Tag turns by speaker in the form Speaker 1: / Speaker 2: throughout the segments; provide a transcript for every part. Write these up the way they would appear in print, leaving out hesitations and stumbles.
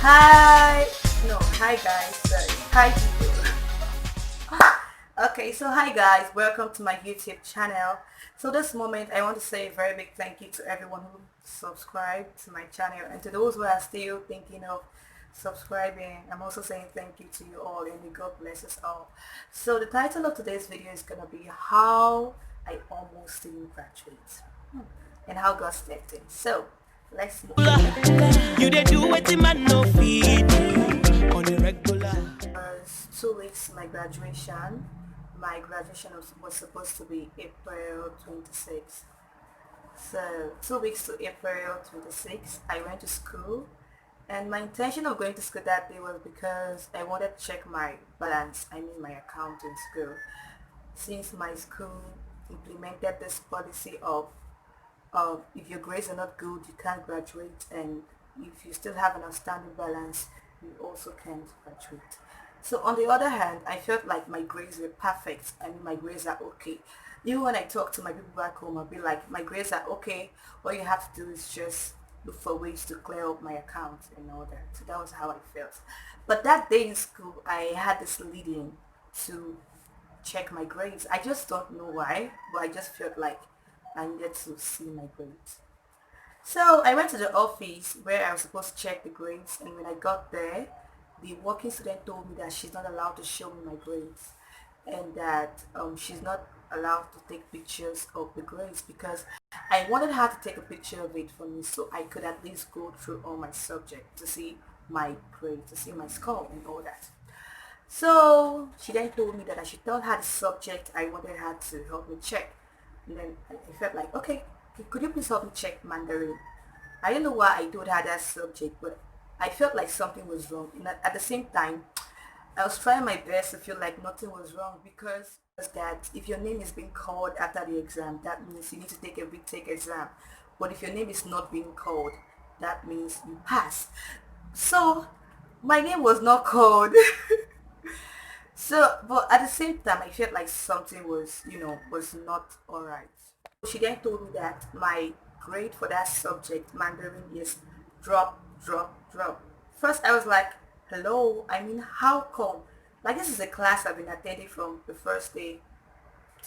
Speaker 1: Hi, no, hi guys, sorry, hi people. Okay, so hi guys, welcome to my YouTube channel. So this moment I want to say a very big thank you to everyone who subscribed to my channel, and to those who are still thinking of subscribing. I'm also saying thank you to you all, and may God bless us all. So the title of today's video is gonna be how I almost didn't graduate, and how God stepped in. So let's move.
Speaker 2: You they do what the man no feed on the regular.
Speaker 1: Was 2 weeks to my graduation. My graduation was supposed to be April 26th. So 2 weeks to April 26th, I went to school. And my intention of going to school that day was because I wanted to check my balance, I mean my account in school. Since my school implemented this policy of if your grades are not good, you can't graduate, and if you still have an outstanding balance, you also can't graduate. So on the other hand, I felt like my grades were perfect. I mean, my grades are okay. Even when I talk to my people back home, I'll be like, my grades are okay. All you have to do is just look for ways to clear up my account and all that. So that was how I felt. But that day in school, I had this leading to check my grades. I just don't know why, but I just felt like I needed to see my grades. So I went to the office where I was supposed to check the grades, and when I got there, the working student told me that she's not allowed to show me my grades, and that she's not allowed to take pictures of the grades because I wanted her to take a picture of it for me so I could at least go through all my subjects to see my grade, to see my score and all that. So she then told me that I should tell her the subject I wanted her to help me check. And then I felt like, okay, could you please help me check Mandarin? I don't know why I told her that subject, but I felt like something was wrong. And at the same time, I was trying my best to feel like nothing was wrong because that if your name is being called after the exam, that means you need to take a retake exam. But if your name is not being called, that means you pass. So my name was not called. So, but at the same time, I felt like something was not alright. She then told me that my grade for that subject, Mandarin, is drop, drop, drop. First, I was like, hello, I mean, how come? Like, this is a class I've been attending from the first day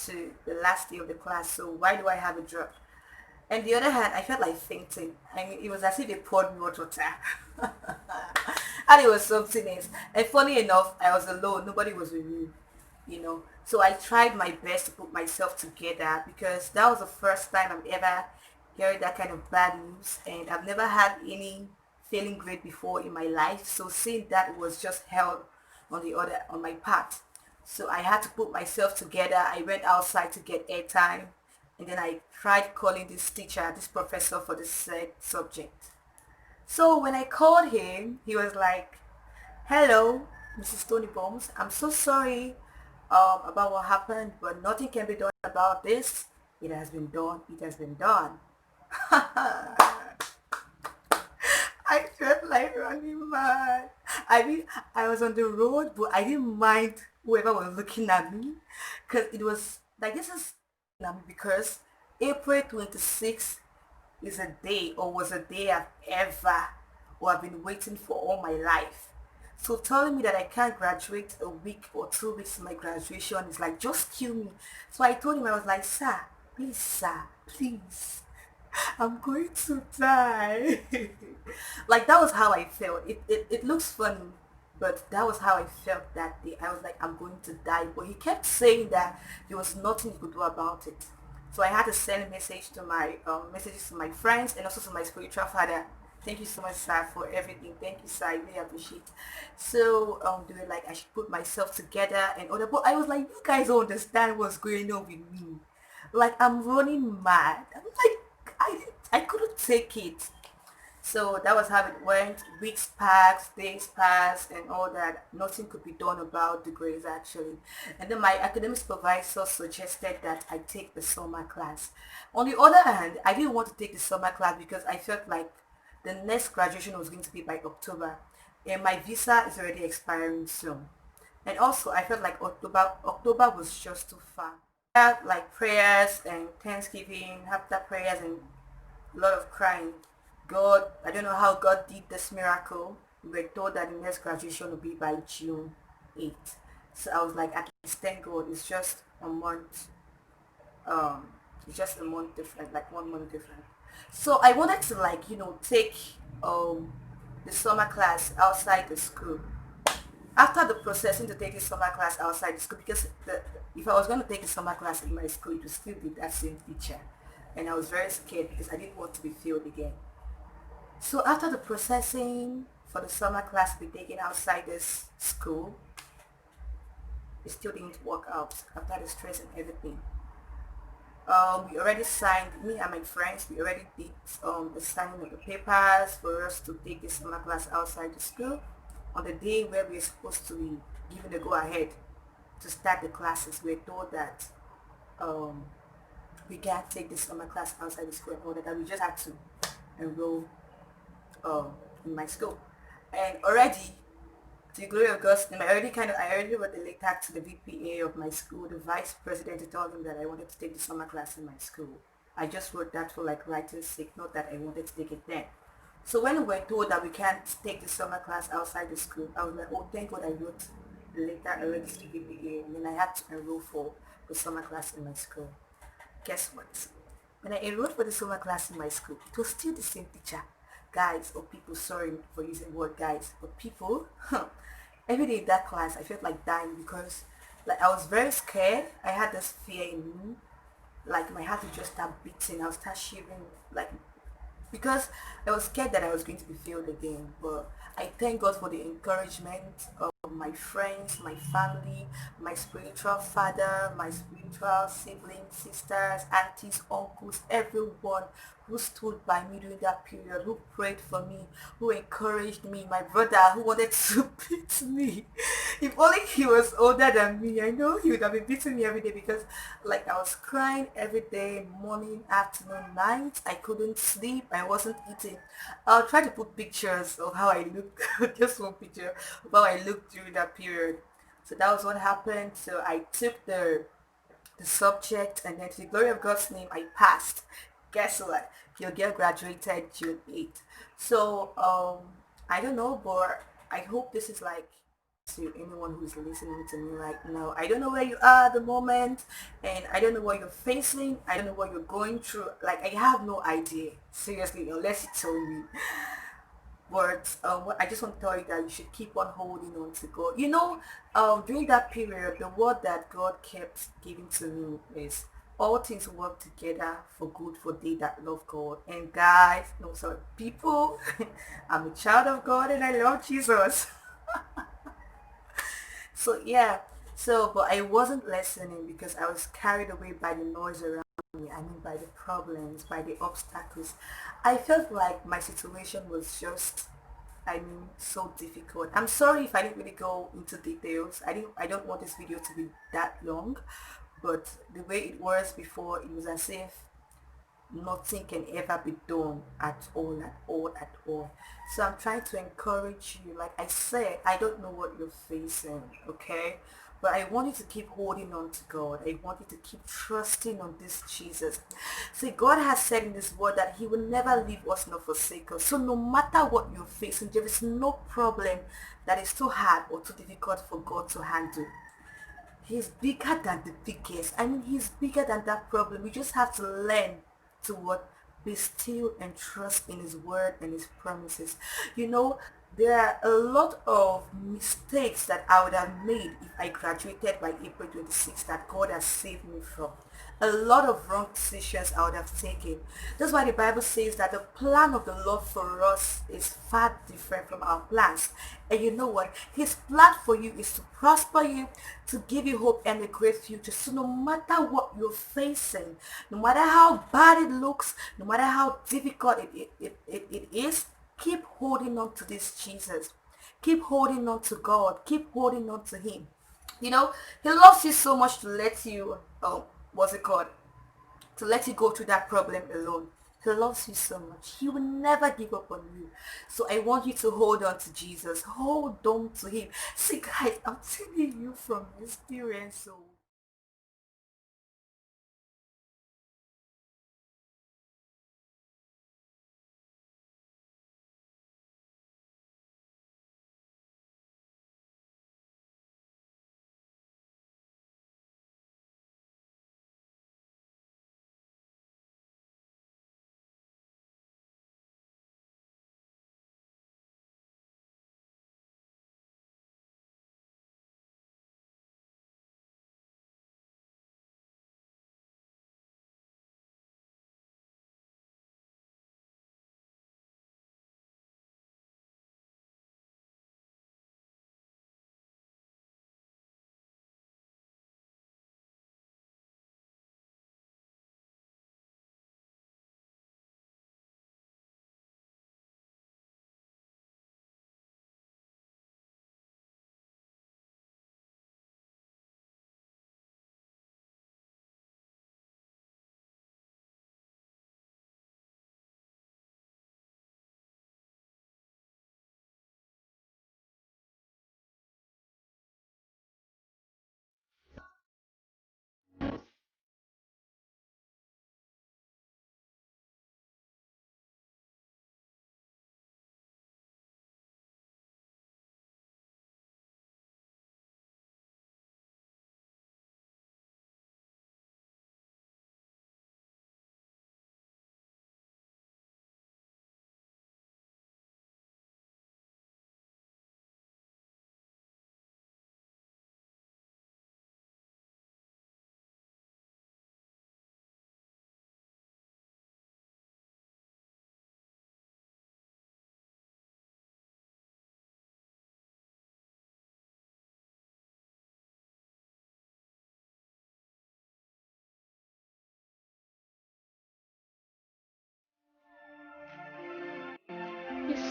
Speaker 1: to the last day of the class, so why do I have a drop? And the other hand, I felt like fainting. I mean, it was as if they poured me hot water. And it was something else. And funny enough, I was alone. Nobody was with me. So I tried my best to put myself together because that was the first time I'm ever hearing that kind of bad news. And I've never had any failing grade before in my life. So seeing that was just hell on my part. So I had to put myself together. I went outside to get airtime. And then I tried calling this teacher, this professor for the said subject. So when I called him, he was like, hello, Mrs. Tony Boms. I'm so sorry about what happened, but nothing can be done about this. It has been done. It has been done. I felt like running mad. I mean, I was on the road, but I didn't mind whoever was looking at me because it was like this is because April 26th is a day or was a day I've ever or I've been waiting for all my life. So telling me that I can't graduate a week or 2 weeks to my graduation is like just kill me. So I told him, I was like, sir, please. I'm going to die. Like that was how I felt. It looks funny, but that was how I felt that day. I was like, I'm going to die. But he kept saying that there was nothing he could do about it. So I had to send a message to my messages to my friends and also to my spiritual father. Thank you so much, sir, for everything. Thank you, sir. I really appreciate it. So they were like, I should put myself together and all that. But I was like, you guys don't understand what's going on with me. Like I'm running mad. I'm like, I couldn't take it. So that was how it went. Weeks passed, days passed, and all that. Nothing could be done about the grades actually. And then my academic supervisor suggested that I take the summer class. On the other hand, I didn't want to take the summer class because I felt like the next graduation was going to be by October, and my visa is already expiring soon. And also, I felt like October was just too far. I had like prayers and Thanksgiving, after prayers and a lot of crying. God, I don't know how God did this miracle. we were told that the next graduation will be by June 8th. So I was like, at least thank God, it's just a month. It's just a month different, like 1 month different. So I wanted to like take um the summer class outside the school. After the processing to take the summer class outside the school, because if I was going to take the summer class in my school, it would still be that same teacher, and I was very scared because I didn't want to be failed again. So after the processing for the summer class to be taken outside this school, it still didn't work out after the stress and everything. We already signed, me and my friends, we already did the signing of the papers for us to take the summer class outside the school on the day where we are supposed to be given the go-ahead to start the classes. We are told that um, we can't take the summer class outside the school and all that we just had to enroll um, in my school. And already, to the glory of God, I already wrote a letter to the VPA of my school, the vice president, to tell them that I wanted to take the summer class in my school. I just wrote that for like writing's sake, not that I wanted to take it then. So when we were told that we can't take the summer class outside the school, I was like, oh, thank God I wrote the letter already to the VPA, and then I had to enroll for the summer class in my school. Guess what? When I enrolled for the summer class in my school, it was still the same teacher. Guys, or people, sorry for using the word guys, but people, every day in that class, I felt like dying because like I was very scared. I had this fear in me, like my heart would just start beating. I would start shivering, like because I was scared that I was going to be failed again. But I thank God for the encouragement of my friends, my family, my spiritual father, my spiritual siblings, sisters, aunties, uncles, everyone who stood by me during that period, who prayed for me, who encouraged me, my brother who wanted to beat me. If only he was older than me, I know he would have been beating me every day because like I was crying every day, morning, afternoon, night. I couldn't sleep. I wasn't eating. I'll try to put pictures of how I looked, just one picture of how I looked during that period. So that was what happened. So I took the subject, and then to the glory of God's name, I passed. Guess what? Your girl graduated June 8th. So I don't know, but I hope this is like to anyone who's listening to me right now. I don't know where you are at the moment, and I don't know what you're facing. I don't know what you're going through. Like I have no idea, seriously, unless you tell me. But what I just want to tell you that you should keep on holding on to God. During that period, the word that God kept giving to me is all things work together for good for they that love God. And guys, no, sorry, people, I'm a child of God and I love Jesus. So yeah, but I wasn't listening because I was carried away by the noise around me. I mean, by the problems, by the obstacles. I felt like my situation was just, I mean, so difficult. I'm sorry if I didn't really go into details. I don't want this video to be that long, but the way it was before, it was as if nothing can ever be done at all, at all, at all. So I'm trying to encourage you. Like I said, I don't know what you're facing, okay? But I want you to keep holding on to God. I want you to keep trusting on this Jesus. See, God has said in this word that he will never leave us nor forsake us. So no matter what you're facing, there is no problem that is too hard or too difficult for God to handle. He's bigger than the biggest. I mean, he's bigger than that problem. We just have to learn to what? Be still and trust in his word and his promises. You know, there are a lot of mistakes that I would have made if I graduated by April 26th that God has saved me from. A lot of wrong decisions I would have taken. That's why the Bible says that the plan of the Lord for us is far different from our plans. And you know what? His plan for you is to prosper you, to give you hope and a great future. So no matter what you're facing, no matter how bad it looks, no matter how difficult it is, keep holding on to this Jesus. Keep holding on to God. Keep holding on to him. He loves you so much to let you, what's it called? To let you go through that problem alone. He loves you so much. He will never give up on you. So I want you to hold on to Jesus. Hold on to him. See guys, I'm telling you from experience. So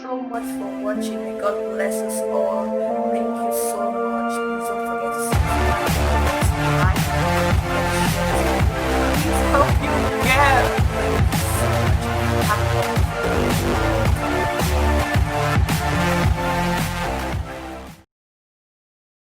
Speaker 1: so much for watching. May God bless us all. Thank you